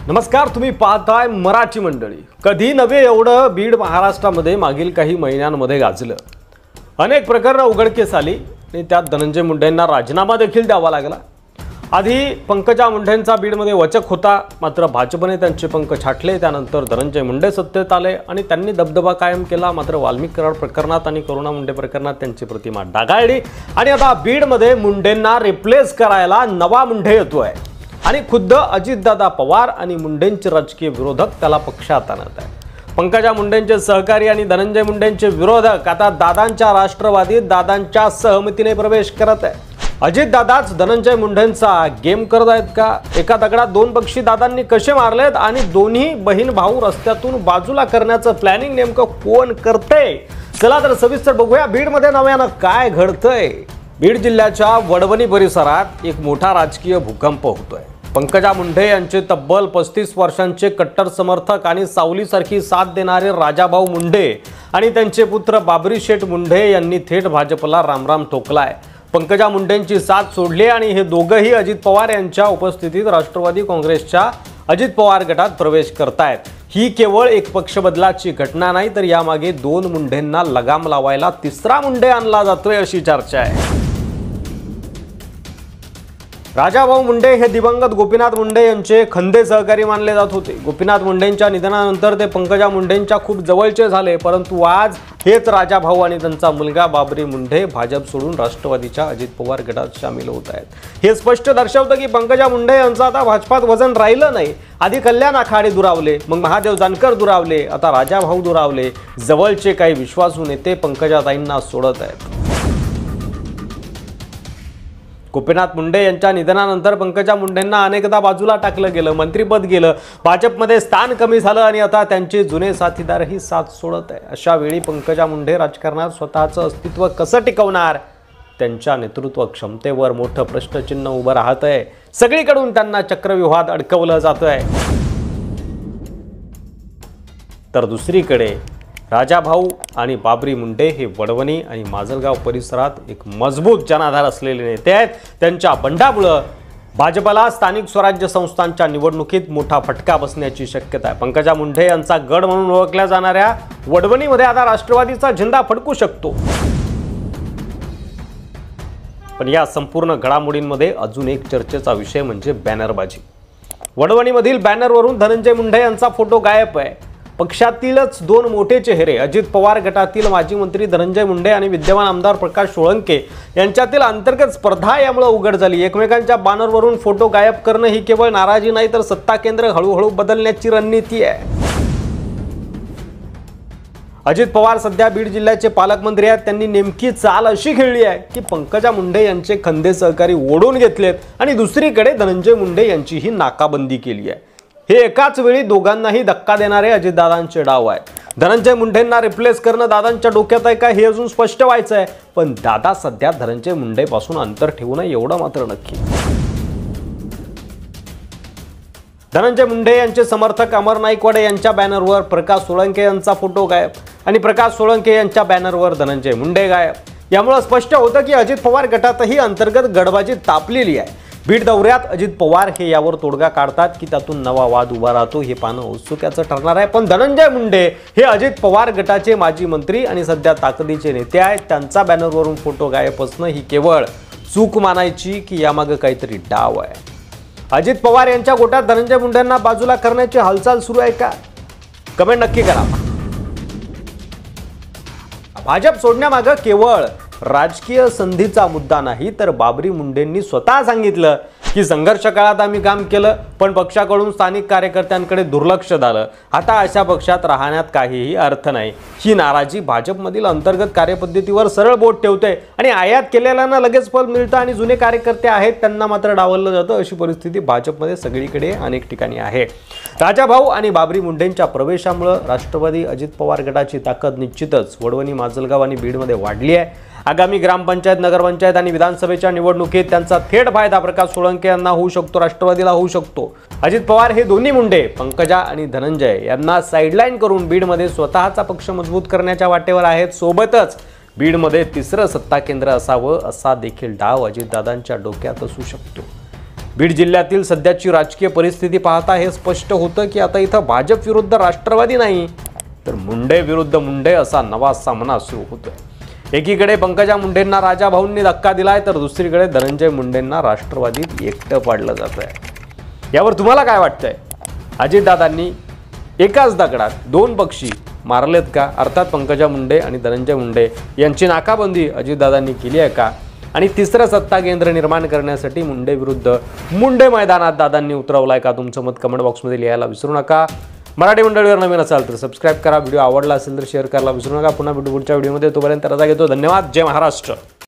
नमस्कार, तुम्ही पाहताय मराठी मंडळी। कधी नव्हे एवढं बीड महाराष्ट्रामध्ये मागील काही महिन्यांमध्ये गाजलं। अनेक प्रकरणं उघडकीस आली आणि त्यात धनंजय मुंडेंना राजीनामा देखील द्यावा लागला। आधी पंकजा मुंडेंचा बीडमध्ये वचक होता, मात्र भाजपने त्यांचे पंख छाटले। त्यानंतर धनंजय मुंडे सत्तेत आले आणि त्यांनी दबदबा कायम केला। मात्र वाल्मिक कराड प्रकरणात आणि करुणा मुंडे प्रकरणात त्यांची प्रतिमा डागाळली आणि आता बीडमध्ये मुंडेंना रिप्लेस करायला नवा मुंडे येतोय आणि खुद्द अजितदादा पवार आणि मुंडेंचे राजकीय विरोधक त्याला पक्षात आणत आहेत। पंकजा मुंडेंचे सहकारी आणि धनंजय मुंडेंचे विरोधक आता दादांच्या राष्ट्रवादीत दादांच्या सहमतीने प्रवेश करत आहेत। अजितदादाच धनंजय मुंडेंचा गेम करत आहेत का? एका दगडात दोन पक्षी दादांनी कसे मारलेत आणि दोन्ही बहीण भाऊ रस्त्यातून बाजूला करण्याचं प्लॅनिंग नेमकं कोण करते? चला तर सविस्तर बघूया बीडमध्ये नव्यानं काय घडतंय। बीड जिल्ह्याच्या वडवणी परिसरात एक मोठा राजकीय भूकंप होतोय। पंकजा मुंडे यांचे तब्बल 35 वर्षांचे कट्टर समर्थक आणि सावलीसारखी साथ देणारे राजाभाऊ मुंडे आणि त्यांचे पुत्र बाबरी शेठ मुंडे यांनी थेट भाजपला रामराम ठोकलाय। पंकजा मुंडेंची साथ सोडली आणि हे दोघंही अजित पवार यांच्या उपस्थितीत राष्ट्रवादी काँग्रेसच्या अजित पवार गटात प्रवेश करतायत। ही केवळ एक पक्षबदलाची घटना नाही, तर यामागे दोन मुंडेंना लगाम लावायला तिसरा मुंडे आणला जातोय अशी चर्चा आहे। राजाभाऊ मुंडे हे दिवंगत गोपीनाथ मुंडे यांचे खंदे सहकारी मानले जात होते। गोपीनाथ मुंडेंच्या निधनानंतर ते पंकजा मुंडेंच्या खूप जवळचे झाले, परंतु आज हेच राजाभाऊ आणि त्यांचा मुलगा बाबरी मुंडे भाजप सोडून राष्ट्रवादीच्या अजित पवार गटात सामील होत आहेत। हे स्पष्ट दर्शवतं की पंकजा मुंडे यांचं आता भाजपात वजन राहिलं नाही। आधी कल्याण आखाडे दुरावले, मग महादेव जानकर दुरावले, आता राजाभाऊ दुरावले। जवळचे काही विश्वासू नेते पंकजाताईंना सोडत आहेत। गोपीनाथ मुंडे यांच्या निधनानंतर पंकजा मुंडेंना अनेकदा बाजूला टाकलं गेलं, मंत्रिपद गेलं, भाजपमध्ये स्थान कमी झालं आणि आता त्यांचे जुने साथीदारही साथ सोडत आहे। अशा वेळी पंकजा मुंडे राजकारणात स्वतःचं अस्तित्व कसं टिकवणार? त्यांच्या नेतृत्व क्षमतेवर मोठं प्रश्नचिन्ह उभं राहतंय। सगळीकडून त्यांना चक्रव्यूहात अडकवलं जातंय। तर दुसरीकडे राजाभाऊ आणि बाबरी मुंडे हे वडवणी आणि माजलगाव परिसरात एक मजबूत जनाधार असलेले नेते आहेत। त्यांच्या बंडामुळं भाजपला स्थानिक स्वराज्य संस्थांच्या निवडणुकीत मोठा फटका बसण्याची शक्यता आहे। पंकजा मुंडे यांचा गड म्हणून ओळखल्या जाणाऱ्या वडवणीमध्ये आता राष्ट्रवादीचा झेंडा फडकू शकतो। पण या संपूर्ण घडामोडींमध्ये अजून एक चर्चेचा विषय म्हणजे बॅनरबाजी। वडवणीमधील बॅनरवरून धनंजय मुंडे यांचा फोटो गायब आहे। पक्षातीलच दोन मोठे चेहरे अजित पवार गटातील माजी मंत्री धनंजय मुंडे आणि विद्यमान आमदार प्रकाश सोळंके यांच्यातील अंतर्गत स्पर्धा यामुळे उघड झाली। एकमेकांच्या बॅनरवरून फोटो गायब करणं ही केवळ नाराजी नाही, तर सत्ता केंद्र हळूहळू बदलण्याची रणनीती आहे। अजित पवार सध्या बीड जिल्ह्याचे पालकमंत्री आहेत। त्यांनी नेमकी चाल अशी खेळली आहे की पंकजा मुंडे यांचे खंदे सहकारी ओढून घेतलेत आणि दुसरीकडे धनंजय मुंडे यांचीही नाकाबंदी केली आहे। हे एकाच वेळी दोघांनाही धक्का देणारे अजितदादांचे डाव आहेत। धनंजय मुंडेंना रिप्लेस करणं दादांच्या डोक्यात आहे का हे अजून स्पष्ट व्हायचं आहे, पण दादा सध्या धनंजय मुंडेपासून अंतर ठेवू नये एवढं मात्र नक्की। धनंजय मुंडे यांचे समर्थक अमर नाईकवाडे यांच्या बॅनरवर प्रकाश सोळंके यांचा फोटो गायब आणि प्रकाश सोळंके यांच्या बॅनरवर धनंजय मुंडे गायब। यामुळे स्पष्ट होतं की अजित पवार गटातही अंतर्गत गडबाजी तापलेली आहे। बीड दौऱ्यात अजित पवार हे यावर तोडगा काढतात की त्यातून नवा वाद उभा राहतो हे पाहणं उत्सुक्याचं ठरणार आहे। पण धनंजय मुंडे हे अजित पवार गटाचे माजी मंत्री आणि सध्या ताकदीचे नेते आहेत। त्यांचा बॅनरवरून फोटो गायब असणं ही केवळ चूक मानायची की यामागे काहीतरी डाव आहे? अजित पवार यांच्या गोटात धनंजय मुंडेंना बाजूला करण्याची हालचाल सुरू आहे का? कमेंट नक्की करा। भाजप सोडण्यामागे केवळ राजकीय संधीचा मुद्दा नाही, तर बाबरी मुंडेंनी स्वतः सांगितलं की संघर्ष काळात आम्ही काम केलं, पण पक्षाकडून स्थानिक कार्यकर्त्यांकडे दुर्लक्ष झालं। आता अशा पक्षात राहण्यात काहीही अर्थ नाही। ही नाराजी भाजपमधील अंतर्गत कार्यपद्धतीवर सरळ बोट ठेवते आणि आयात केलेल्यांना लगेच फल मिळतं आणि जुने कार्यकर्ते आहेत त्यांना मात्र डावललं जातं। अशी परिस्थिती भाजपमध्ये सगळीकडे अनेक ठिकाणी आहे। राजाभाऊ आणि बाबरी मुंडेंच्या प्रवेशामुळे राष्ट्रवादी अजित पवार गटाची ताकद निश्चितच वडवणी, माजलगाव आणि बीडमध्ये वाढली आहे। आगामी ग्रामपंचायत, नगरपंचायत आणि विधानसभेच्या निवडणुकीत त्यांचा थेट फायदा प्रकाश सोळंके यांना होऊ शकतो, राष्ट्रवादीला होऊ शकतो। अजित पवार हे दोन्ही मुंडे पंकजा आणि धनंजय यांना साइडलाईन करून बीडमध्ये स्वतःचा पक्ष मजबूत करण्याच्या वाटेवर आहेत। सोबतच बीडमध्ये तिसरं सत्ता केंद्र असावं असा देखील डाव अजितदादांच्या डोक्यात असू शकतो। बीड जिल्ह्यातील सध्याची राजकीय परिस्थिती पाहता हे स्पष्ट होतं की आता इथं भाजप विरुद्ध राष्ट्रवादी नाही तर मुंडे विरुद्ध मुंडे असा नवा सामना सुरू होतोय। एकीकडे पंकजा मुंडेंना राजाभाऊंनी धक्का दिलाय तर दुसरीकडे धनंजय मुंडेंना राष्ट्रवादीत एकटं पाडलं जात आहे। यावर तुम्हाला काय वाटतंय? अजितदादांनी एकाच दगडात दोन पक्षी मारलेत का? अर्थात पंकजा मुंडे आणि धनंजय मुंडे यांची नाकाबंदी अजितदादांनी केली आहे का? आणि तिसरं सत्ता केंद्र निर्माण करण्यासाठी मुंडे विरुद्ध मुंडे मैदानात दादांनी उतरवलाय का? तुमचं मत कमेंट बॉक्समध्ये लिहायला विसरू नका। मराठी मंडळीवर नवीन असाल तर सबस्क्राईब करा, व्हिडिओ आवडला असेल तर शेअर करायला विसरू नका। पुन्हा भेटू पुढच्या व्हिडिओमध्ये, तोपर्यंत रजा घेतो। धन्यवाद। जय महाराष्ट्र।